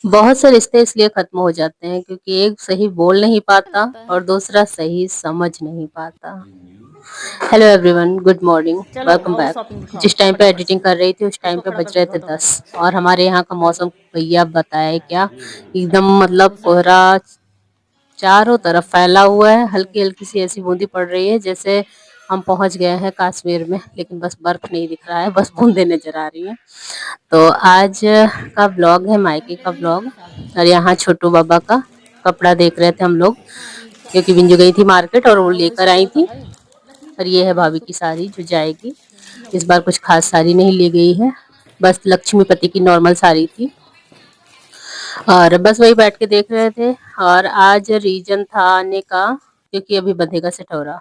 बहुत से रिश्ते इसलिए खत्म हो जाते हैं क्योंकि एक सही बोल नहीं पाता लगता है। और दूसरा सही समझ नहीं पाता। हेलो एवरीवन, गुड मॉर्निंग, चलो वेलकम और बैक। शॉपिंग दिखाओ जिस टाइम पे फटाफट एडिटिंग से। कर रही थी उस टाइम इसको पे खड़ा बज करके रहे थे दिखाओ 10 फटाफट से। और हमारे यहाँ का मौसम भैया बताए क्या, एकदम मतलब कौन सा? कोहरा चारों तरफ फैला हुआ है। हल्की हल्की सी ऐसी बूंदी पड़ रही है जैसे हम पहुंच गए हैं कश्मीर में, लेकिन बस बर्फ नहीं दिख रहा है, बस बूंदे नजर आ रही हैं। तो आज का ब्लॉग है मायके का ब्लॉग। और यहाँ छोटू बाबा का कपड़ा देख रहे थे हम लोग, क्योंकि बिंजू गई थी मार्केट और वो हाँ वो लेकर इसका आई तो था थी। भाई। और ये है भाभी की साड़ी जो जाएगी। इस बार कुछ खास साड़ी नहीं ली गई है, बस लक्ष्मीपति की नॉर्मल साड़ी थी। और बस वही बैठ के देख रहे थे। और आज रीजन था आने का, क्योंकि अभी बंधेगा सिठौरा।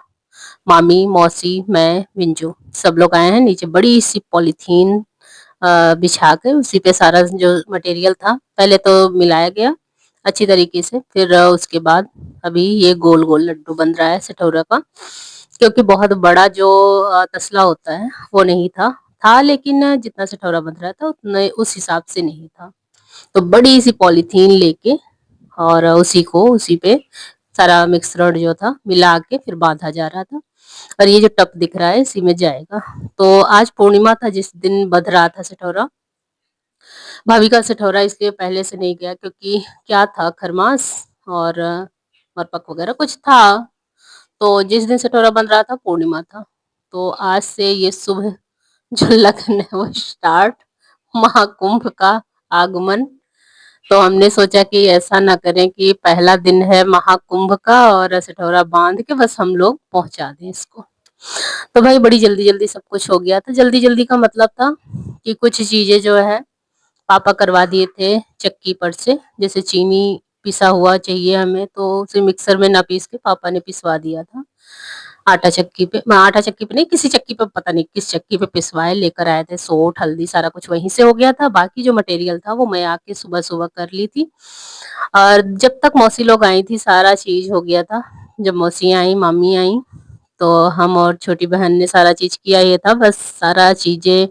मामी, मौसी, मैं, बिंजू सब लोग आए हैं। नीचे बड़ी सी पॉलीथीन बिछा के उसी पे सारा जो मटेरियल था पहले तो मिलाया गया अच्छी तरीके से। फिर उसके बाद अभी ये गोल गोल लड्डू बन रहा है सिठौरा का, क्योंकि बहुत बड़ा जो तसला होता है वो नहीं था लेकिन जितना सिठौरा बन रहा था उतने उस हिसाब से नहीं था। तो बड़ी सी पॉलीथीन लेके और उसी पे सारा मिक्सरड जो था मिला के फिर बांधा जा रहा था। और ये जो टप दिख रहा है इसी में जाएगा। तो आज पूर्णिमा था जिस दिन बंध रहा था सिठौरा। भाभी का सिठौरा इसलिए पहले से नहीं गया क्योंकि क्या था, खरमास और मरपक वगैरह कुछ था। तो जिस दिन सिठौरा बन रहा था पूर्णिमा था। तो आज से ये सुबह जो लगन है वो स्टार्ट, महाकुंभ का आगमन। तो हमने सोचा कि ऐसा ना करें कि पहला दिन है महाकुंभ का और सिठौरा बांध के बस हम लोग पहुंचा दें इसको। तो भाई बड़ी जल्दी जल्दी सब कुछ हो गया था। जल्दी जल्दी का मतलब था कि कुछ चीजें जो है पापा करवा दिए थे चक्की पर से। जैसे चीनी पिसा हुआ चाहिए हमें, तो उसे मिक्सर में ना पीस के पापा ने पिसवा दिया था। आटा चक्की पे नहीं, किसी चक्की पे, पता नहीं किस चक्की पे पिसवाए लेकर आए थे। सोट हल्दी सारा कुछ वहीं से हो गया था। बाकी जो मटेरियल था वो मैं आके सुबह सुबह कर ली थी। और जब तक मौसी लोग आई थी सारा चीज हो गया था। जब मौसी आई, मामी आई, तो हम और छोटी बहन ने सारा चीज किया। ये था बस सारा चीजें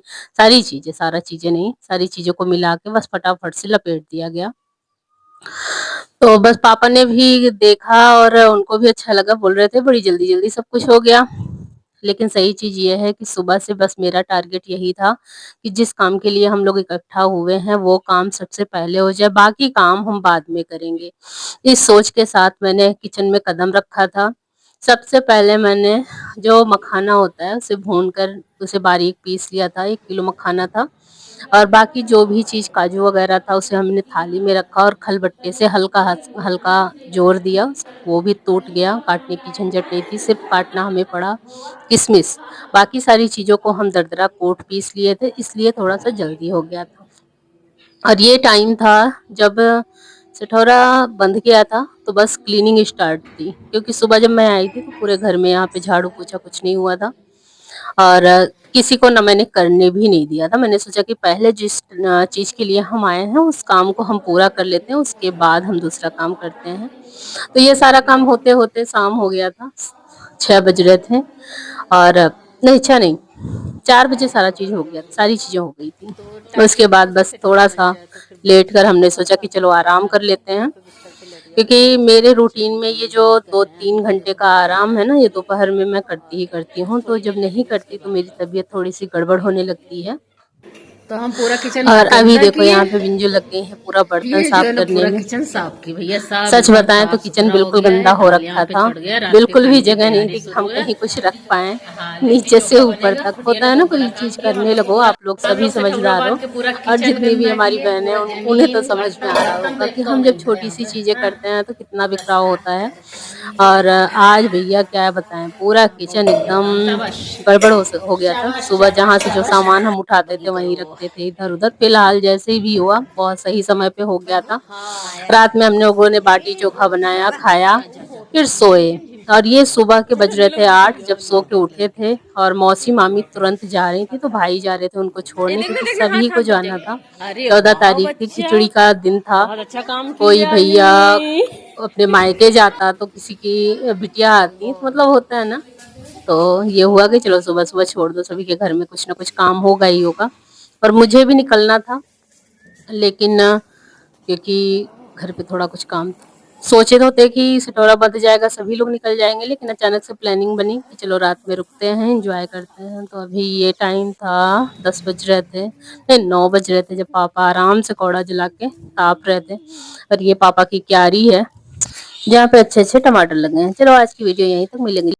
नहीं, सारी चीजों को मिला के बस फटाफट से लपेट दिया गया। तो बस पापा ने भी देखा और उनको भी अच्छा लगा, बोल रहे थे बड़ी जल्दी जल्दी सब कुछ हो गया। लेकिन सही चीज ये है कि सुबह से बस मेरा टारगेट यही था कि जिस काम के लिए हम लोग इकट्ठा हुए हैं वो काम सबसे पहले हो जाए, बाकी काम हम बाद में करेंगे। इस सोच के साथ मैंने किचन में कदम रखा था। सबसे पहले मैंने जो मखाना होता है उसे भून कर उसे बारीक पीस लिया था। 1 किलो मखाना था। और बाकी जो भी चीज काजू वगैरह था उसे हमने थाली में रखा और खलबट्टे से हल्का जोर दिया। वो भी टूट गया, काटने की झंझट नहीं थी, सिर्फ काटना हमें पड़ा किशमिश। बाकी सारी चीजों को हम दरदरा कूट पीस लिए थे, इसलिए थोड़ा सा जल्दी हो गया था। और ये टाइम था जब सिठौरा बंध गया था तो बस क्लीनिंग स्टार्ट थी, क्योंकि सुबह जब मैं आई थी तो पूरे घर में यहाँ पे झाड़ू पोछा कुछ नहीं हुआ था। और किसी को ना मैंने करने भी नहीं दिया था। मैंने सोचा कि पहले जिस चीज के लिए हम आए हैं उस काम को हम पूरा कर लेते हैं, उसके बाद हम दूसरा काम करते हैं। तो ये सारा काम होते होते शाम हो गया था, 6 बज रहे थे। और नहीं, 6 नहीं, 4 बजे सारा चीज हो गया, सारी चीजें हो गई थी। तो उसके टारगेट बाद तो बस सबसे थोड़ा ज्यादा सा अच्छा है, तो फिर लेट कर हमने अच्छा सोचा कि खासा चलो आराम कर लेते यहाँ हैं। पे बिस्तर पे लेट गया तो क्योंकि मेरे रूटीन में ये चलो जो यही कर दो रहे हैं तीन अभी घंटे का आराम है ना, ये दोपहर में मैं करती ही करती हूँ। तो थोड़ी जब देर नहीं लगेगी उसके करती तो मेरी बाद। तबीयत थोड़ी सी गड़बड़ होने लगती है। तो हम पूरा किचन और यहाँ पे अभी अंदर देखो किए। यहाँ पे बिंजू लग गई है पूरा बर्तन ये जो साफ है ना करने पूरा में। किचन साफ की भैया, सब सच एकदम बताएं तो साफ किचन सुथरा हो बिल्कुल गया गंदा है। हो दाल यहाँ रखा पे था। चढ़ गया, रात के बिल्कुल भी खाने की जगह नहीं तैयारी थी कि हम शुरू है। कहीं कुछ रख पाए। हाँ लिट्टी नीचे से चोखा ऊपर बनेगा, तक कुटिया ने होता है ना, बहुत कोई बड़ा चीज काम किया करने हम लोगों लगो, ने। आप लोग हम सभी लोग से ठौरा समझदार बांध हो। के पूरा और किचन जितनी भी गंदा हमारी किए, बहनें पूरा हैं उन्हें तो जमीन समझ में बर्तन आ रहा वर्तन होगा कि एकदम हम जब गंदा है छोटी यहाँ सी पे। चीजें हाँ, करते हैं तो कितना बस बिखराव होता है। हाँ, और आज भैया क्या बताएं, पूरा किचन एकदम शाबाश गड़बड़ हो गया था। शाबाश सुबह शाबाश जहां से जो शाबाश। सामान हम उठाते बगी थे वहीं करो। रखते थे इधर उधर। फिलहाल जैसे ही भी हुआ बहुत सही समय पे हो गया था। हाँ रात में हम लोगों ने बाटी चोखा बनाया, खाया, फिर सोए। और ये सुबह के बज रहे थे 8 जब सो के उठे थे। और मौसी मामी तुरंत जा रही थी तो भाई जा रहे थे उनको ये छोड़ने, देखना क्योंकि देखना, सभी हाथ हाथ को मत जाना था। देखना। अरे 14 तारीख वाह थी, बच्चा, खिचड़ी का दिन था। बहुत अच्छा काम कोई किया भैया नी। अपने मायके जाता तो किसी की बिटिया आती, तो मतलब होता है ना। तो ये हुआ कि चलो सुबह सुबह छोड़ दो, सभी के घर में कुछ ना कुछ काम होगा ही होगा। और मुझे भी निकलना था, लेकिन क्योंकि घर पे थोड़ा कुछ काम था। सोचे तो थे कि सिटौरा बंध जाएगा, सभी लोग निकल जाएंगे, लेकिन अचानक से प्लानिंग बनी कि चलो रात में रुकते हैं, एंजॉय करते हैं। तो अभी ये टाइम था 10 बज रहे थे, नहीं 9 बज रहे थे, जब पापा आराम से कौड़ा जला के ताप रहे थे। और ये पापा की क्यारी है जहाँ पे अच्छे अच्छे टमाटर लगे हैं। चलो आज की वीडियो यहीं तक, मिलेंगे।